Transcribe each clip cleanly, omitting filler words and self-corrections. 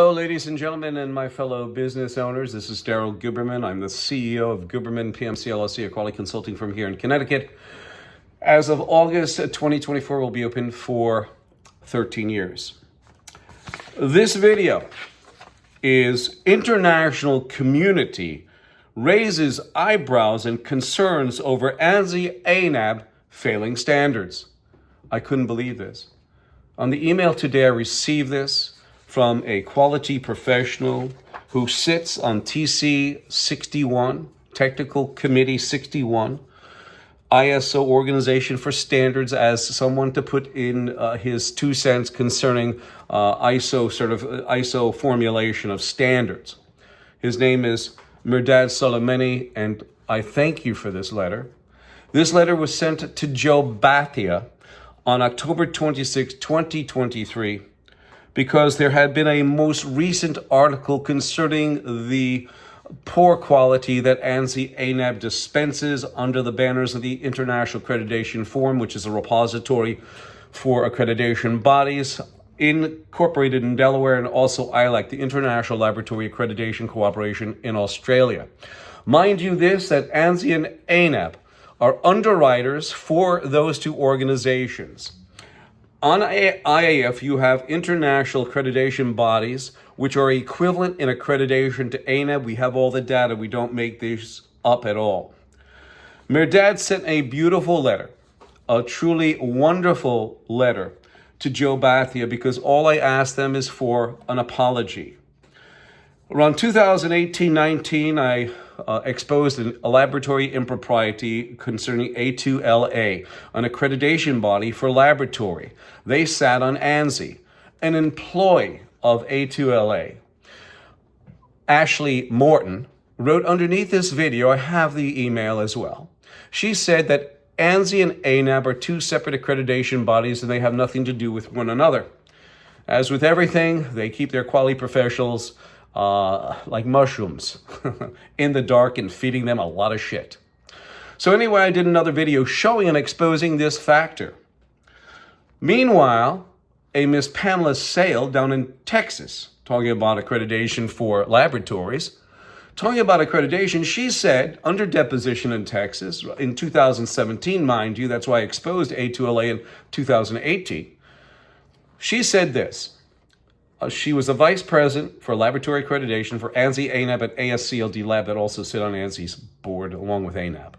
Hello, ladies and gentlemen, and my fellow business owners. This is Guberman. I'm the CEO of Guberman PMC LLC, a quality consulting firm here in Connecticut. As of August 2024, we'll be open for 13 years. This video is international community raises eyebrows and concerns over ANSI-ANAB failing standards. I couldn't believe this. On the email today, I received this from a quality professional who sits on TC 61, Technical Committee 61, ISO Organization for Standards, as someone to put in his 2 cents concerning ISO formulation of standards. His name is Mehrdad Soleimani, and I thank you for this letter. This letter was sent to Joe Bhatia on October 26, 2023, because there had been a most recent article concerning the poor quality that ANSI-ANAB dispenses under the banners of the International Accreditation Forum, which is a repository for accreditation bodies incorporated in Delaware, and also ILAC, the International Laboratory Accreditation Cooperation in Australia. Mind you that ANSI and ANAB are underwriters for those two organizations. On IAF, you have international accreditation bodies, which are equivalent in accreditation to ANAB. We have all the data. We don't make this up at all. Mehrdad sent a beautiful letter, a truly wonderful letter to Joe Bhatia, because all I asked them is for an apology. Around 2018-19, I exposed a laboratory impropriety concerning A2LA, an accreditation body for laboratory. They sat on ANSI, an employee of A2LA. Ashley Morton wrote underneath this video, I have the email as well. She said that ANSI and ANAB are two separate accreditation bodies and they have nothing to do with one another. As with everything, they keep their quality professionals like mushrooms in the dark and feeding them a lot of shit. So anyway, I did another video showing and exposing this factor. Meanwhile, a Miss Pamela Sale down in Texas, talking about accreditation for laboratories, she said, under deposition in Texas, in 2017, mind you, that's why I exposed A2LA in 2018, she said this. She was a vice president for laboratory accreditation for ANSI-ANAB and ASCLD lab that also sit on ANSI's board along with ANAB.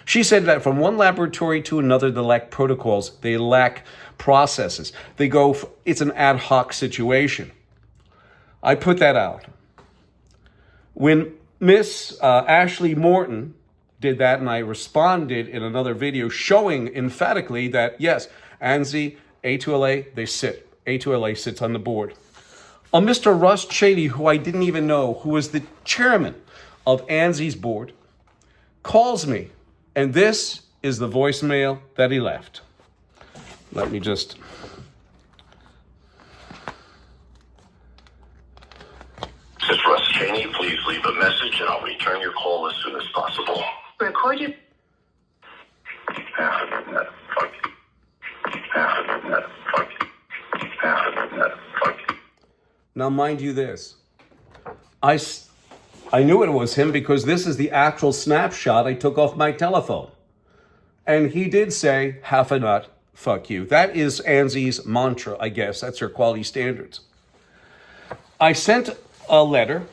She said that from one laboratory to another, they lack protocols, they lack processes. It's an ad hoc situation. I put that out. When Miss Ashley Morton did that, and I responded in another video showing emphatically that, yes, ANSI, A2LA, A2LA sits on the board. Mr. Russ, Chaney, who I didn't even know, who was the chairman of ANSI's board, calls me, and this is the voicemail that he left. Let me just... This is Russ Chaney. Please leave a message and I'll return your call as soon as possible. Record your... Now, mind you this, I knew it was him because this is the actual snapshot I took off my telephone. And he did say, half a nut, fuck you. That is ANSI's mantra, I guess. That's their quality standards. I sent a letter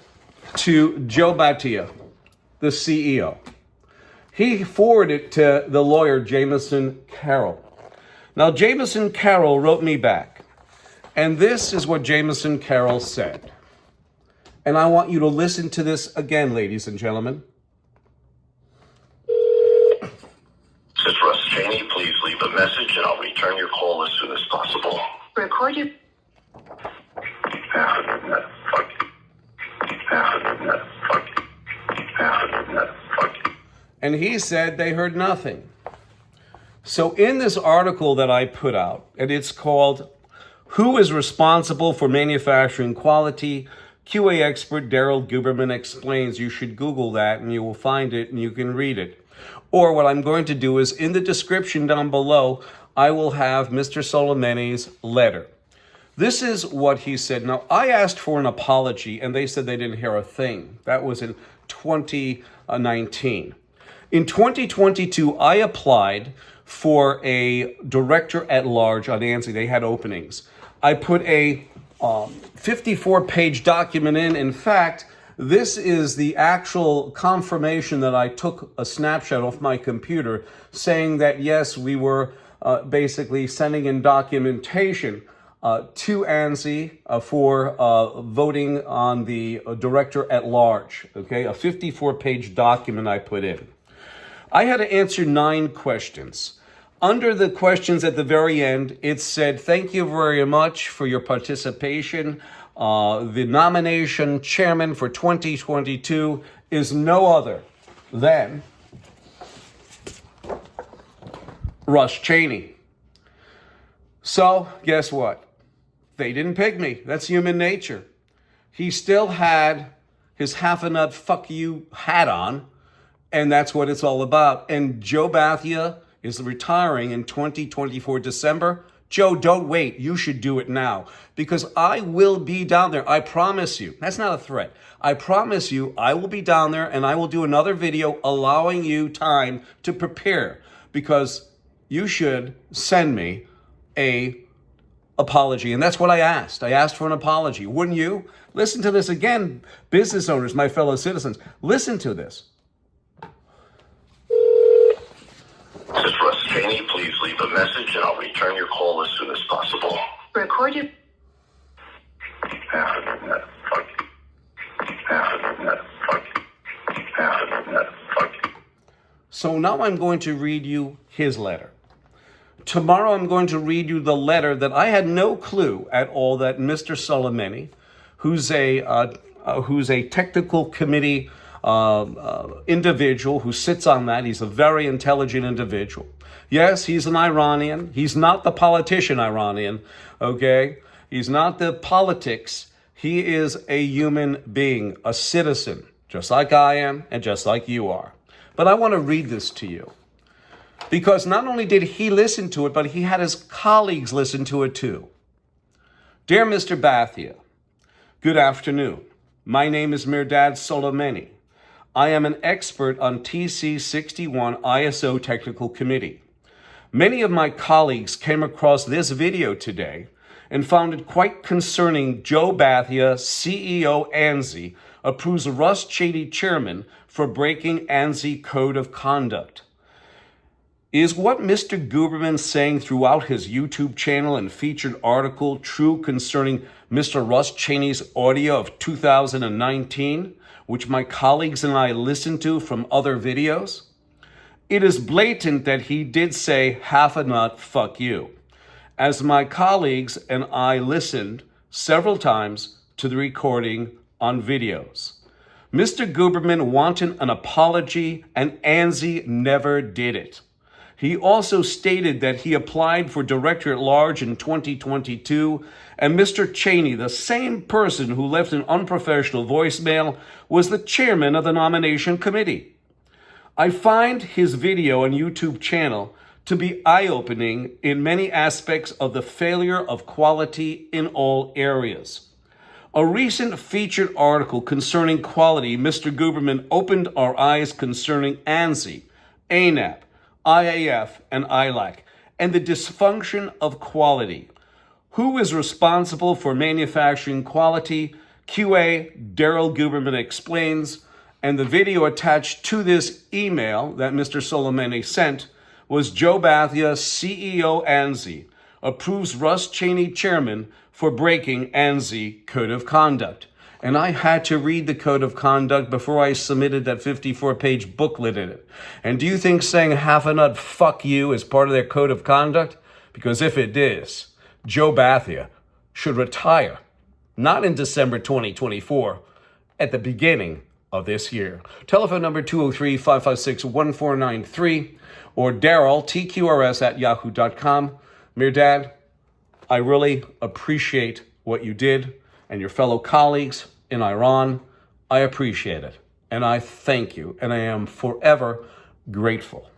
to Joe Bhatia, the CEO. He forwarded it to the lawyer, Jameson Carroll. Now, Jameson Carroll wrote me back. And this is what Jameson Carroll said. And I want you to listen to this again, ladies and gentlemen. This is Russ Chaney. Please leave a message and I'll return your call as soon as possible. Record your... And he said they heard nothing. So in this article that I put out, and it's called Who is Responsible for Manufacturing Quality? QA expert Daryl Guberman explains. You should Google that and you will find it and you can read it. Or what I'm going to do is in the description down below, I will have Mr. Soleimani's letter. This is what he said. Now, I asked for an apology, and they said they didn't hear a thing. That was in 2019. In 2022, I applied for a director at large on ANSI. They had openings. I put a 54-page document in. In fact, this is the actual confirmation that I took a snapshot off my computer saying that, yes, we were basically sending in documentation to ANSI for voting on the director at large. Okay, a 54-page document I put in. I had to answer 9 questions. Under the questions at the very end, it said, thank you very much for your participation. The nomination chairman for 2022 is no other than Russ Chaney. So, guess what? They didn't pick me. That's human nature. He still had his half-a-nut fuck you hat on, and that's what it's all about. And Joe Bethia is retiring in 2024 December. Joe, don't wait. You should do it now, because I will be down there. I promise you. That's not a threat. I promise you I will be down there, and I will do another video allowing you time to prepare, because you should send me a apology. And that's what I asked. I asked for an apology. Wouldn't you? Listen to this again, business owners, my fellow citizens. Listen to this. This is Russ Chaney. Please leave a message and I'll return your call as soon as possible. Recorded. So now I'm going to read you his letter. Tomorrow I'm going to read you the letter that I had no clue at all that Mr. Soleimani, who's a technical committee individual who sits on that. He's a very intelligent individual. Yes, he's an Iranian. He's not the politician Iranian, okay? He's not the politics. He is a human being, a citizen, just like I am and just like you are. But I want to read this to you, because not only did he listen to it, but he had his colleagues listen to it too. Dear Mr. Bethia, good afternoon. My name is Mirdad Soleimani. I am an expert on TC61 ISO Technical Committee. Many of my colleagues came across this video today and found it quite concerning. Joe Bethia, CEO ANSI, approves Russ Chaney chairman for breaking ANSI Code of Conduct. Is what Mr. Guberman saying throughout his YouTube channel and featured article true concerning Mr. Russ Chaney's audio of 2019, which my colleagues and I listened to from other videos? It is blatant that he did say half a nut, fuck you, as my colleagues and I listened several times to the recording on videos. Mr. Guberman wanted an apology, and ANSI never did it. He also stated that he applied for director at large in 2022, and Mr. Chaney, the same person who left an unprofessional voicemail, was the chairman of the nomination committee. I find his video and YouTube channel to be eye-opening in many aspects of the failure of quality in all areas. A recent featured article concerning quality, Mr. Guberman opened our eyes concerning ANSI, ANAB, IAF, and ILAC, and the dysfunction of quality. Who is responsible for manufacturing quality? QA Daryl Guberman explains, and the video attached to this email that Mr. Soleimani sent was Joe Bethia, CEO ANSI, approves Russ Chaney chairman for breaking ANSI Code of Conduct. And I had to read the Code of Conduct before I submitted that 54-page booklet in it. And do you think saying half a nut fuck you is part of their Code of Conduct? Because if it is, Joe Bethia should retire, not in December 2024, at the beginning of this year. Telephone number 203-556-1493 or Daryl, TQRS@yahoo.com. Mirdad, I really appreciate what you did, and your fellow colleagues in Iran. I appreciate it, and I thank you, and I am forever grateful.